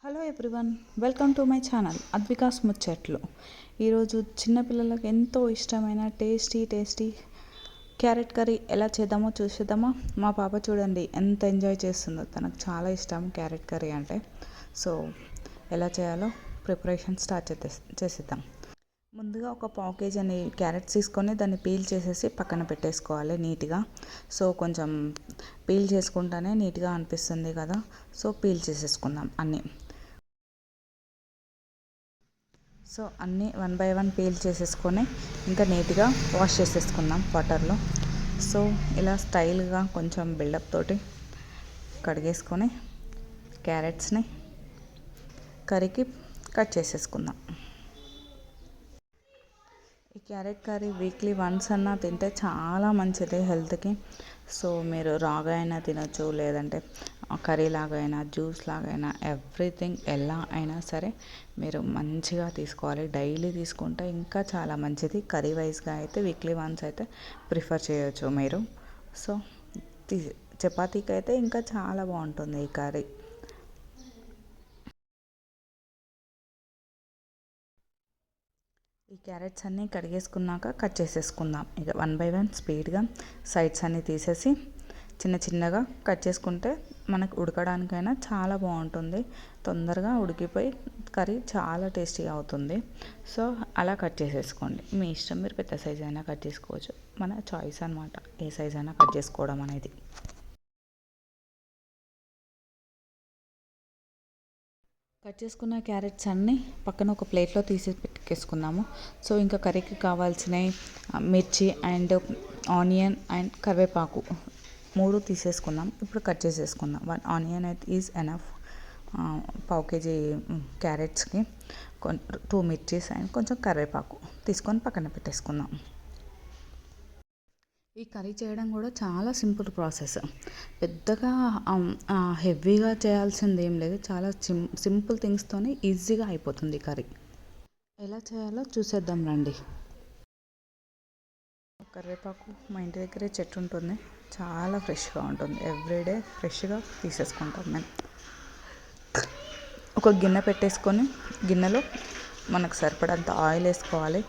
Hello everyone, welcome to my channel అద్వికాస్ ముచ్చట్లు. ఈరోజు చిన్నపిల్లలకు ఎంతో ఇష్టమైన టేస్టీ క్యారెట్ కర్రీ ఎలా చేద్దామో చూసేద్దామా. మా పాప చూడండి ఎంత ఎంజాయ్ చేస్తుందో, తనకు చాలా ఇష్టం క్యారెట్ కర్రీ అంటే. సో ఎలా చేయాలో ప్రిపరేషన్ స్టార్ట్ చేసేద్దాం. ముందుగా ఒక పావు కేజీ అని క్యారెట్స్ తీసుకొని దాన్ని పీల్ చేసేసి పక్కన పెట్టేసుకోవాలి నీట్గా. సో కొంచెం పీల్ చేసుకుంటానే నీట్గా అనిపిస్తుంది కదా, సో పీల్ చేసేసుకుందాం అన్నీ. సో అన్నీ 1 బై 1 పీల్ చేసేసుకొని ఇంకా నీట్గా వాష్ చేసేసుకుందాం వాటర్లో. సో ఇలా స్టైల్గా కొంచెం బిల్డప్ తోటి కడిగేసుకొని క్యారెట్స్ని కర్రీకి కట్ చేసేసుకుందాం. ఈ క్యారెట్ కర్రీ వీక్లీ వన్స్ అన్నా తింటే చాలా మంచిది హెల్త్కి. సో మీరు రాగా అయినా తినొచ్చు, లేదంటే కర్రీ లాగా అయినా, జ్యూస్ లాగా అయినా, ఎవ్రీథింగ్ ఎలా అయినా సరే మీరు మంచిగా తీసుకోవాలి. డైలీ తీసుకుంటే ఇంకా చాలా మంచిది. కర్రీ వైజ్గా అయితే వీక్లీ వన్స్ అయితే ప్రిఫర్ చేయొచ్చు మీరు. సో చపాతీకి అయితే ఇంకా చాలా బాగుంటుంది ఈ కర్రీ. ఈ క్యారెట్స్ అన్నీ కడిగేసుకున్నాక కట్ చేసేసుకుందాం. ఇక 1 బై 1 స్పీడ్గా సైడ్స్ అన్నీ తీసేసి చిన్నగా కట్ చేసుకుంటే మనకు ఉడకడానికైనా చాలా బాగుంటుంది. తొందరగా ఉడికిపోయి కర్రీ చాలా టేస్టీగా అవుతుంది. సో అలా కట్ చేసేసుకోండి. మీ ఇష్టం, మీరు పెద్ద సైజ్ అయినా కట్ చేసుకోవచ్చు. మన చాయిస్ అనమాట, ఏ సైజ్ అయినా కట్ చేసుకోవడం అనేది. కట్ చేసుకున్న క్యారెట్స్ అన్నీ పక్కన ఒక ప్లేట్లో తీసి పెట్టుకేసుకున్నాము. సో ఇంకా కర్రీకి కావాల్సినవి మిర్చి అండ్ ఆనియన్ అండ్ కరివేపాకు 3 తీసేసుకుందాం. ఇప్పుడు కట్ చేసేసుకుందాం. 1 ఆనియన్ అయితే ఈజ్ ఎనఫ్. పావు కేజీ క్యారెట్స్కి 2 మిర్చీస్ అండ్ కొంచెం కరివేపాకు తీసుకొని పక్కన పెట్టేసుకుందాం. ఈ కర్రీ చేయడం కూడా చాలా సింపుల్ ప్రాసెస్. పెద్దగా హెవీగా చేయాల్సింది ఏం లేదు. చాలా సింపుల్ థింగ్స్తోనే ఈజీగా అయిపోతుంది కర్రీ. ఎలా చేయాలో చూసేద్దాం రండి. కరివేపాకు మా ఇంటి దగ్గరే చెట్టు ఉంటుంది, చాలా ఫ్రెష్గా ఉంటుంది. ఎవ్రీడే ఫ్రెష్గా తీసేసుకుంటాం మేము. ఒక గిన్నె పెట్టేసుకొని గిన్నెలో మనకు సరిపడంత ఆయిల్ వేసుకోవాలి.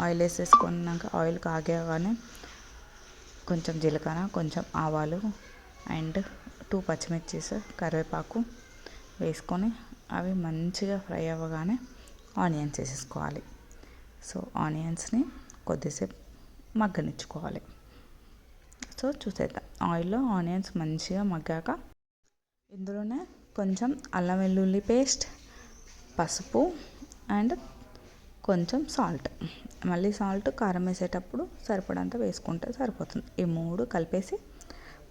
ఆయిల్ వేసేసుకున్నాక ఆయిల్ కాగానే కొంచెం జీలకర్ర, కొంచెం ఆవాలు అండ్ 2 పచ్చిమిర్చీస్, కరివేపాకు వేసుకొని అవి మంచిగా ఫ్రై అవ్వగానే ఆనియన్స్ వేసేసుకోవాలి. సో ఆనియన్స్ని కొద్దిసేపు మగ్గనిచ్చుకోవాలి. సో చూసేద్దాం. ఆయిల్లో ఆనియన్స్ మంచిగా మగ్గాక ఇందులోనే కొంచెం అల్లం వెల్లుల్లి పేస్ట్, పసుపు అండ్ కొంచెం సాల్ట్, మళ్ళీ సాల్ట్ కారం వేసేటప్పుడు సరిపడంత వేసుకుంటే సరిపోతుంది. ఈ 3 కలిపేసి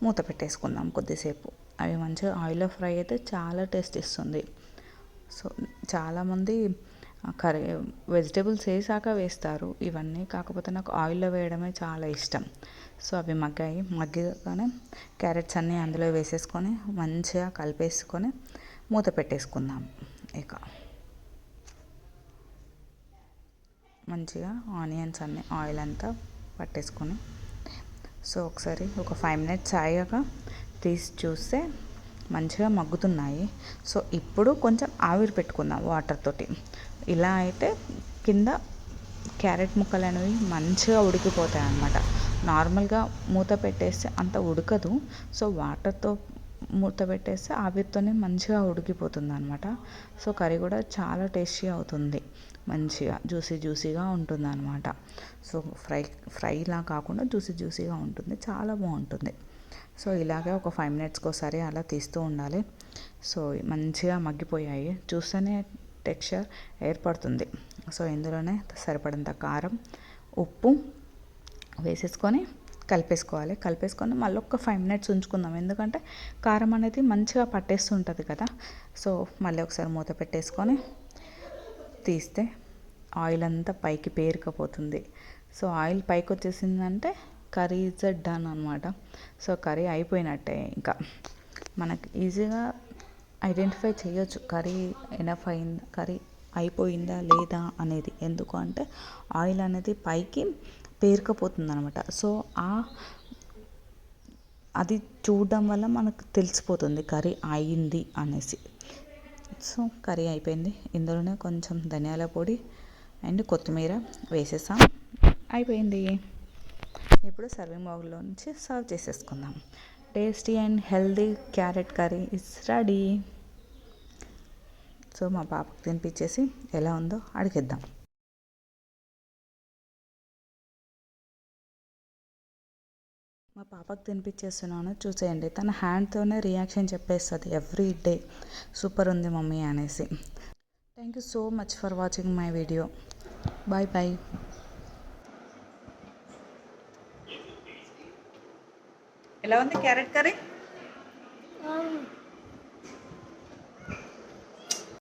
మూత పెట్టేసుకుందాం కొద్దిసేపు. అవి మంచిగా ఆయిల్లో ఫ్రై అయితే చాలా టేస్ట్ ఇస్తుంది. సో చాలామంది కర్రీ వెజిటేబుల్స్ వేసాక వేస్తారు ఇవన్నీ, కాకపోతే నాకు ఆయిల్లో వేయడమే చాలా ఇష్టం. సో అవి మగ్గగానే క్యారెట్స్ అన్నీ అందులో వేసేసుకొని మంచిగా కలిపేసుకొని మూత పెట్టేసుకుందాం. ఇక మంచిగా ఆనియన్స్ అన్నీ ఆయిల్ అంతా పట్టేసుకొని సో ఒకసారి ఒక 5 మినిట్స్ ఆగాక తీసి చూస్తే మంచిగా మగ్గుతున్నాయి. సో ఇప్పుడు కొంచెం ఆవిరి పెట్టుకుందాం వాటర్ తోటి. ఇలా అయితే కింద క్యారెట్ ముక్కలు అనేవి మంచిగా ఉడికిపోతాయి అన్నమాట. నార్మల్గా మూత పెట్టేస్తే అంత ఉడకదు. సో వాటర్తో మూత పెట్టేస్తే ఆవిరితోనే మంచిగా ఉడికిపోతుంది అనమాట. సో కర్రీ కూడా చాలా టేస్టీ అవుతుంది, మంచిగా జ్యూసీగా ఉంటుంది అనమాట. సో ఫ్రైలా కాకుండా జ్యూసీగా ఉంటుంది, చాలా బాగుంటుంది. సో ఇలాగే ఒక 5 మినిట్స్కి ఒకసారి అలా తీస్తూ ఉండాలి. సో మంచిగా మగ్గిపోయాయి, చూస్తేనే టెక్స్చర్ ఏర్పడుతుంది. సో ఇందులోనే సరిపడంత కారం, ఉప్పు వేసేసుకొని కలిపేసుకొని మళ్ళీ ఒక 5 మినిట్స్ ఉంచుకుందాం. ఎందుకంటే కారం అనేది మంచిగా పట్టేస్తుంటుంది కదా. సో మళ్ళీ ఒకసారి మూత పెట్టేసుకొని తీస్తే ఆయిల్ అంతా పైకి పేరుకపోతుంది. సో ఆయిల్ పైకి వచ్చేసిందంటే కర్రీ ఈజ్ డన్ అనమాట. సో కర్రీ అయిపోయినట్టే. ఇంకా మనకి ఈజీగా ఐడెంటిఫై చేయొచ్చు కర్రీ ఎనఫ్ అయిందా, కర్రీ అయిపోయిందా లేదా అనేది. ఎందుకు అంటే ఆయిల్ అనేది పైకి పేరుకపోతుంది అనమాట. సో అది చూడడం వల్ల మనకు తెలిసిపోతుంది కర్రీ అయింది అనేసి. సో కర్రీ అయిపోయింది. ఇందులోనే కొంచెం ధనియాల పొడి అండ్ కొత్తిమీర వేసేసాం. అయిపోయింది. ఇప్పుడు సర్వింగ్ బౌల్లో నుంచి సర్వ్ చేసేసుకుందాం. Tasty and healthy carrot curry is ready. So మా పాపకు తినిపించేసి ఎలా ఉందో అడిగిద్దాం. మా పాపకు తినిపించేస్తున్నాను, చూసేయండి. తన హ్యాండ్తోనే రియాక్షన్ చెప్పేస్తుంది ఎవ్రీ డే, సూపర్ ఉంది మమ్మీ అనేసి. Thank you so much for watching my video. Bye bye. ఎలా ఉంది క్యారెట్ కర్రీ?